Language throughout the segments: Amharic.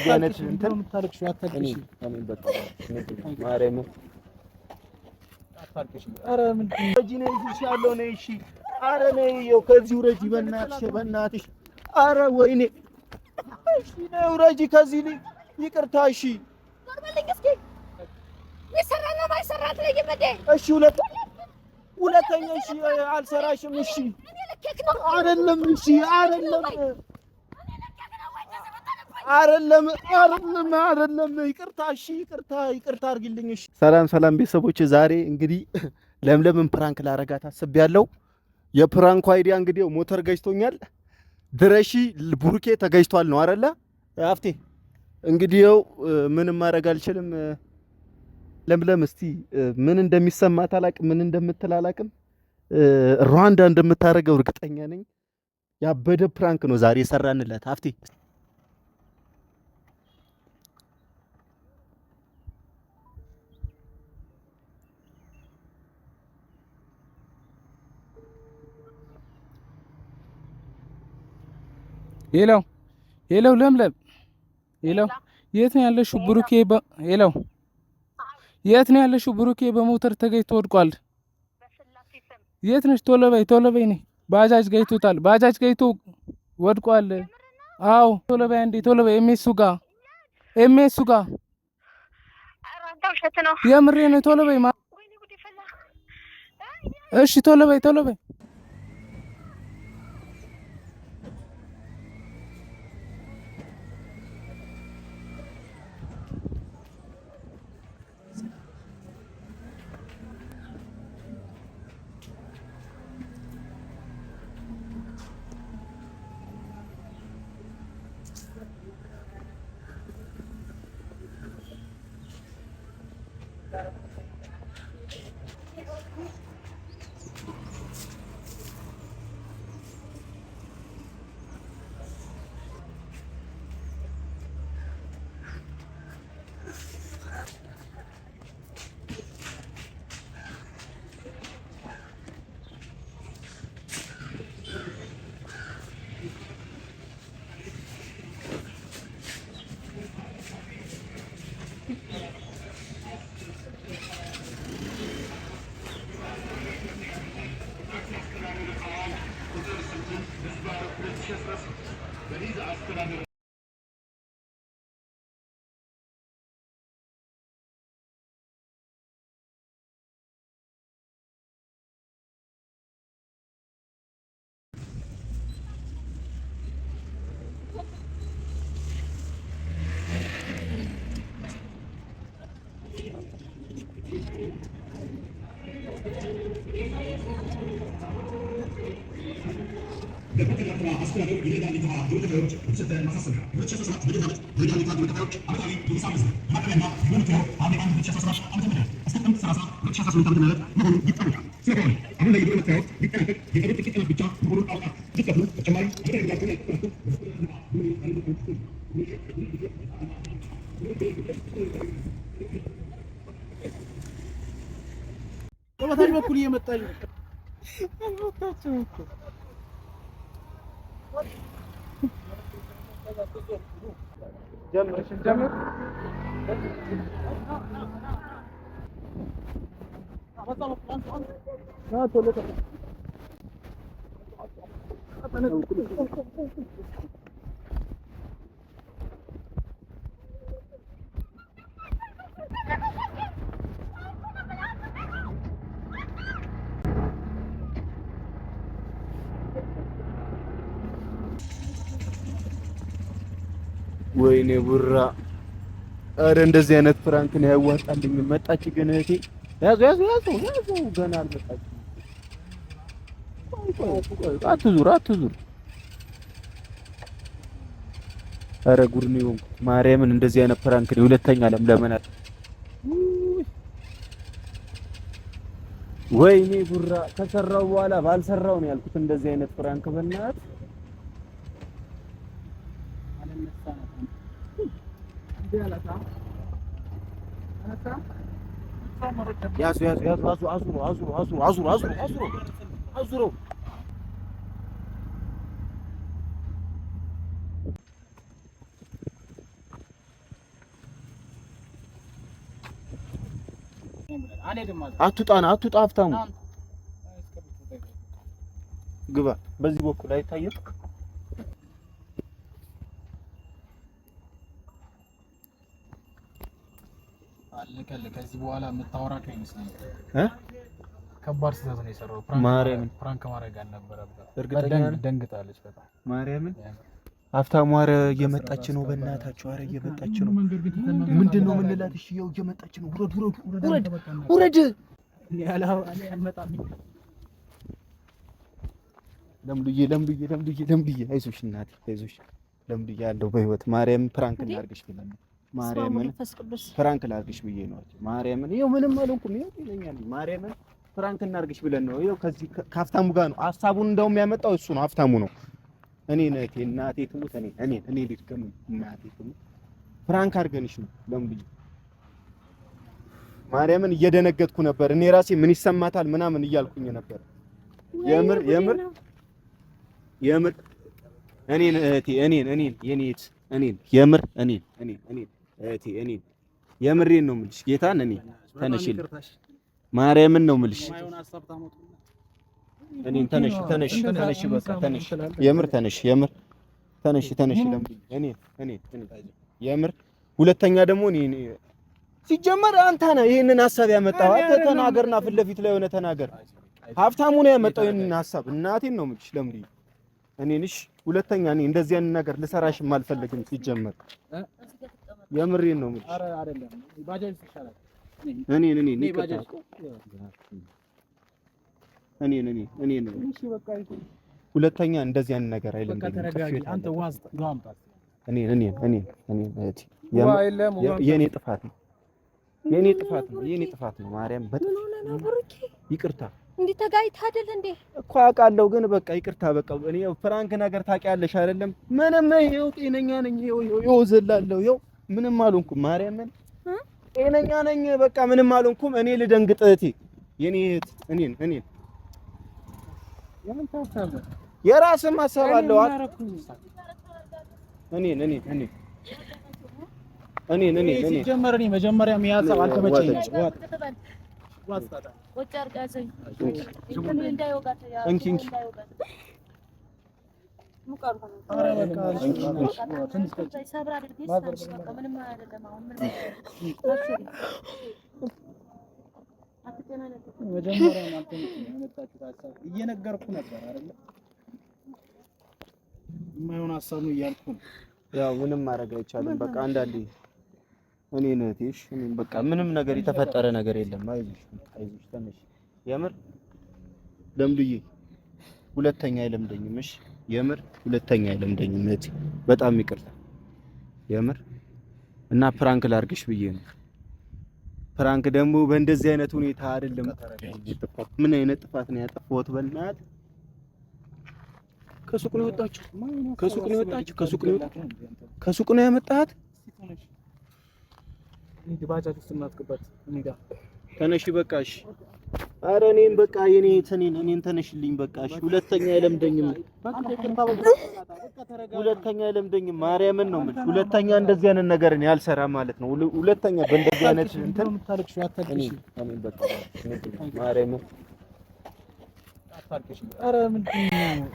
ያነት እንትን ታርክሽው አታልቅሽ በቃ ማርያም አታልቅሽ ኧረ ምንድን ነው እጂ ነኝ ይሻለው ነው እሺ ኧረ ነይ ይኸው ከዚህ ውረጂ በእናትሽ ኧረ ወይኔ እሺ ነይ ውረጂ ከዚህ ልጅ ይቅርታ እሺ ዞርበልኝ እስኪ ይሰራና ማይሰራት ላይ ይመደ እሺ ሁለተኛ እሺ አልሰራሽም እሺ አይደለም እሺ አይደለም ይቅርታ እሺ ይቅርታ አድርጊልኝ እሺ ሰላም ቤተሰቦች ዛሬ እንግዲህ ለምለምን ፕራንክ ላረጋት አስቤያለሁ የፕራንኩ አይዲያ እንግዲህ ሞተር ገጭቶኛል ድረሺ ቡርኬ ተገጭቷል ነው አይደለ አፍቴ እንግዲህ ምንም ማድረግ አልችልም ለምለም እስቲ ምን እንደሚሰማት አላቅም ምን እንደምትል አላቅም ሩዋንዳ እንደምታረገው እርግጠኛ ነኝ ያበደ ፕራንክ ነው ዛሬ ሰራንለት አፍቴ ሄሎ ለምለም ሄሎ የት ነው ያለሽው ብሩኬ ሄሎ የት ነው ያለሽው ብሩኬ በሞተር ተገጭቶ ወድቋል የት ነሽ ቶሎ በይ ነኝ ባጃጅ ገጭቶታል ባጃጅ ገጭቶ ወድቋል አዎ ቶሎ በይ ኤምኤሱ ጋር የምሬን ቶሎ በይ እሺ ቶሎ በይ በታች በኩል እየመጣኝ አልወጣችም እኮ ጀምር ወይኔ ቡራ አረ እንደዚህ አይነት ፍራንክ ነው ያዋጣልኝ መጣች ግን እህቴ ያዙ ገና አልመጣችም አትዙር አረ ጉድ ነው ማርያምን እንደዚህ አይነት ፍራንክ ነው ሁለተኛ ለምን ወይኔ ቡራ ከሰራው በኋላ ባልሰራው ነው ያልኩት እንደዚህ አይነት ፍራንክ በእናት ያዙ አዙሮ አትውጣ ሀብታሙ ግባ። በዚህ በኩል አይታየም። አለቀልህ። ከዚህ በኋላ የምታወራቸው ይመስለኛል። ከባድ ስህተት ነው የሰራው። ፕራንክ ማድረግ አልነበረበት። እርግጠኛ ደንግጣለች በጣም ማርያምን። ሀብታሙ ኧረ እየመጣች ነው፣ በእናታችሁ ኧረ እየመጣች ነው። ምንድን ነው የምንላት? እሺ ያው እየመጣች ነው። ውረድ። ለምዱዬ አይዞሽ እናቴ አይዞሽ። ለምዱዬ ያለው በህይወት ማርያም ፕራንክ እናድርግሽ ብለን ነው። ማርያምን ፕራንክ ላድርግሽ ብዬ ነው። ማርያምን ይኸው ምንም አልሆንኩም። ይኸው ይለኛል። ማርያምን ፕራንክ እናድርግሽ ብለን ነው። ይኸው ከዚህ ከሀብታሙ ጋር ነው ሀሳቡን እንደውም ያመጣው እሱ ነው፣ ሀብታሙ ነው። እኔ እናቴ ትሙት እኔ ልድገም እናቴ ትሙት ፕራንክ አድርገንሽ ነው። ለምዱዬ ማርያምን እየደነገጥኩ ነበር እኔ ራሴ ምን ይሰማታል ምናምን እያልኩኝ ነበር። የምር እኔን የምሬን ነው የምልሽ። ጌታን ተነሽል ማርያምን ነው የምልሽ። ተነሽ በቃ ተነሽ። የምር ተነሽ የምር ሁለተኛ ደግሞ ሲጀመር አንተ ነህ ይሄንን ሐሳብ ያመጣው። አንተ ተናገርና ፊት ለፊት ላይ ሆነ ተናገር። ሀብታሙ ነው ያመጣው ይሄንን ሐሳብ። እናቴን ነው የምልሽ ለምሪ እኔንሽ ሁለተኛ እንደዚህ አይነት ነገር ልሰራሽም አልፈልግም። ሲጀመር የምሬን ነው የምልሽ። ኧረ አይደለም ባጃጅ ይሻላል። ሁለተኛ እንደዚህ አይነት ነገር አይደለም። አንተ ዋዝ ጓምጣት የኔ ጥፋት ነው። ማርያም በጣም ይቅርታ። እንዴ ተጋይታ አይደል እንዴ እኮ አውቃለሁ፣ ግን በቃ ይቅርታ። በቃ እኔ ፍራንክ ነገር ታውቂያለሽ አይደለም? ምንም ይኸው ጤነኛ ነኝ። ይኸው ዘላለሁ። ይኸው ምንም አልሆንኩም። ማርያምን ጤነኛ ነኝ። በቃ ምንም አልሆንኩም። እኔ ልደንግጥ እህቴ፣ የኔ እህት እኔን የራስህ ሀሳብ አለው። ሲጀመር እኔ መጀመሪያ የሚያሳብ አልተመቸኝም። እየነገርኩህ ነበር አይደል? የማይሆን ሀሳብ ነው እያልኩ ነው። ያው ምንም ማድረግ አይቻልም። በቃ አንዳንዴ እኔን በቃ ምንም ነገር የተፈጠረ ነገር የለም። አይዞሽ ተነሽ። የምር ለምዱዬ ሁለተኛ አይለምደኝም። እሺ የምር ሁለተኛ አይለምደኝም። እህቴ በጣም ይቅርታ የምር እና ፕራንክ ላድርግሽ ብዬ ነው። ፕራንክ ደግሞ በእንደዚህ አይነት ሁኔታ አይደለም። ምን አይነት ጥፋት ነው ያጠፋሁት? በእናትህ ከሱቅ ነው የወጣችው። ከሱቅ ነው ያመጣሃት። ባጃጅ ውስጥ እናትከባት እንዴ? ተነሽ በቃ እሺ። ኧረ እኔን በቃ እኔን ተነሽልኝ በቃ እሺ። ሁለተኛ አይለምደኝም። ማርያምን ነው የምልሽ። ሁለተኛ እንደዚህ አይነት ነገር እኔ አልሰራም ማለት ነው። ሁለተኛ በእንደዚህ አይነት እንትን የምታለቅሽው አታልቅሽ። እኔን በቃ ማርያምን አታልቅሽ። ኧረ ምንድን ነው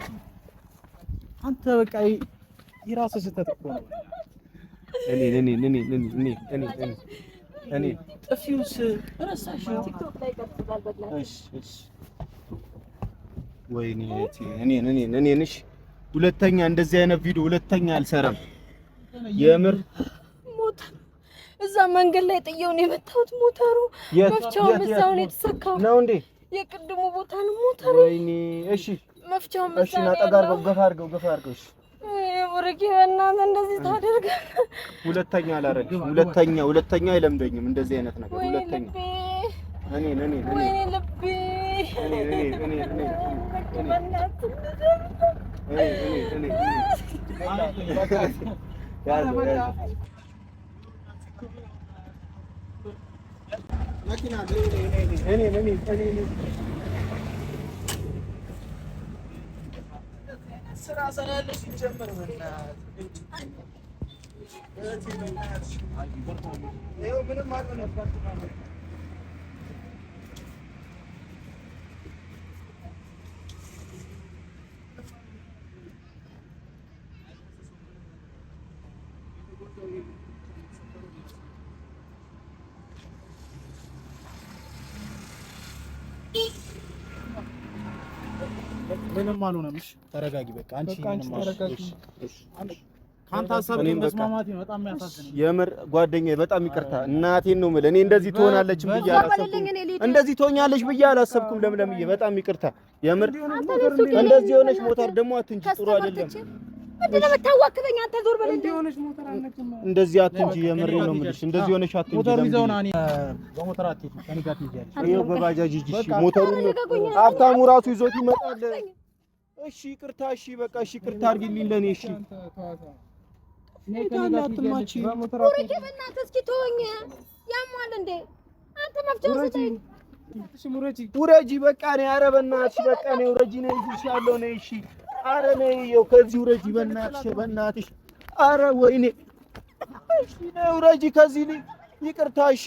አንተ በቃ የራስህ ስህተት እኮ ነው። እኔ ጥፊውስ ረሳሽው። ቲክቶክ ላይ ቀርጻል በግላ እሺ ወይኔ እኔንሽ ሁለተኛ እንደዚህ አይነት ቪዲዮ ሁለተኛ አልሰራም። የምር ሞተር እዛ መንገድ ላይ ጥየው ነው የመታሁት። ሞተሩ መፍቻውን እዛው ነው የተሰካው ነው እንዴ? የቅድሙ ቦታ ነው ሞተሩ። ወይኔ እሺ መፍቻውን እዛው ነው። ናጠጋርገው ገፋ አድርገው እሺ ወርጌ በእናትህ እንደዚህ ታደርጋለህ? ሁለተኛ አላረግም። ሁለተኛ አይለምደኝም እንደዚህ አይነት ነገር። ሁለተኛ ወይኔ ልቤ መኪና ስራ ሰራለሁ ሲጀመር ምንም አልሆነም። ምንም አልሆነም። እሺ ተረጋጊ። በቃ አንቺ ምንም ተረጋጊ። ካንተ ሀሳብ ግን መስማማት በጣም የሚያሳዝን የምር ጓደኛዬ፣ በጣም ይቅርታ እናቴን ነው የምልህ። እኔ እንደዚህ ትሆናለች ብዬ አላሰብኩም። እንደዚህ ትሆኛለች ብዬ አላሰብኩም። ለምለምዬ በጣም ይቅርታ የምር። እንደዚህ ሆነች ሞተር ደግሞ አትንጂ፣ ጥሩ አይደለም። ምንድነው የምታዋክበኝ አንተ? ዞር በል። እንደዚህ ሆነች ሞተር አትንጂ፣ እንደዚህ አትንጂ። የምር ነው የምልሽ። እንደዚህ ሆነች አትንጂ። ሞተር ይዘውና እኔ በሞተር አትንጂ፣ ከኔ ጋር ትይዣለሽ። ይኸው በባጃጅ ሂጂ። እሺ ሞተሩን ሀብታሙ ራሱ ይዞት ይመጣል። እሺ ይቅርታ። እሺ በቃ እሺ፣ ይቅርታ አድርጊልኝ ለኔ። እሺ ውረጂ በቃ ነይ። ኧረ በእናትሽ በቃ ነይ፣ ውረጂ ነይ እልሻለሁ። ነይ እሺ። ኧረ ነይ፣ ይኸው ከዚህ ውረጂ በእናትሽ፣ በእናትሽ። ኧረ ወይኔ፣ እሺ ነይ ውረጂ ከዚህ። ይቅርታ። እሺ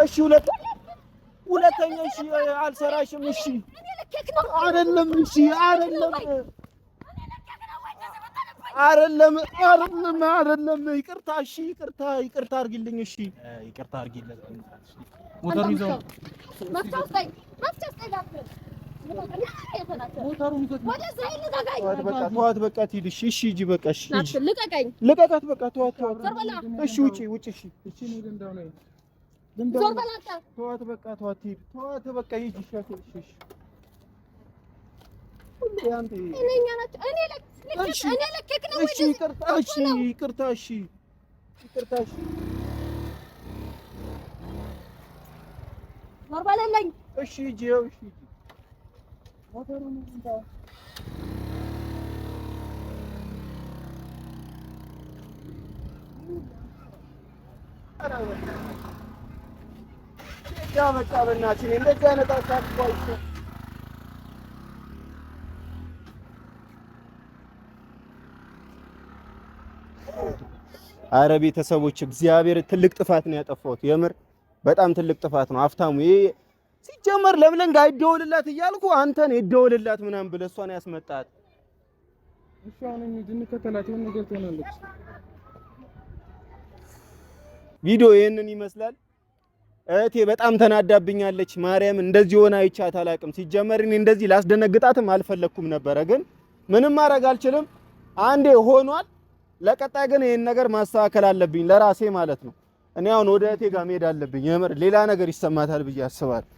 እሺ፣ ሁለተኛ እሺ፣ አልሰራሽም። እሺ አይደለም፣ እሺ አይደለም፣ አይደለም። ይቅርታ። እሺ ይቅርታ አድርጊልኝ። እሺ ይቅርታ አድርጊልኝ። ሞተሩ ይዘው ተዋት በቃ ትሂድ። እሺ እሺ ሂጂ በቃ። እሺ ልቀቃት በቃ። ተዋት። እሺ ውጪ። እሺ ተዋት በቃ። ተዋት ትሂድ። ተዋት በቃ ሂጂ። እሺ ይቅርታ። እሺ እሺ ሂጂ። ይኸው እሺ ሞተሩን እንታ ያ በቃ በእናትሽ እንደዚህ አይነት ሀሳብ እኮ አይቼ። ኧረ ቤተሰቦች እግዚአብሔር ትልቅ ጥፋት ነው ያጠፋሁት። የምር በጣም ትልቅ ጥፋት ነው። ሀብታሙ ይሄ ሲጀመር ለምለም ጋር ይደውልላት እያልኩ አንተን ይደውልላት ምናምን ብለህ እሷን ያስመጣት። እሺ አሁን እንከተላት፣ የሆነ ነገር ትሆናለች። ቪዲዮ ይሄንን ይመስላል። እህቴ በጣም ተናዳብኛለች። ማርያም እንደዚህ ሆነ አይቻት አላውቅም። ሲጀመር እኔ እንደዚህ ላስደነግጣትም አልፈለኩም ነበረ፣ ግን ምንም ማድረግ አልችልም። አንዴ ሆኗል። ለቀጣይ ግን ይሄን ነገር ማስተካከል አለብኝ ለራሴ ማለት ነው። እኔ አሁን ወደ እህቴ ጋር መሄድ አለብኝ። የምር ሌላ ነገር ይሰማታል ብዬ አስባለሁ።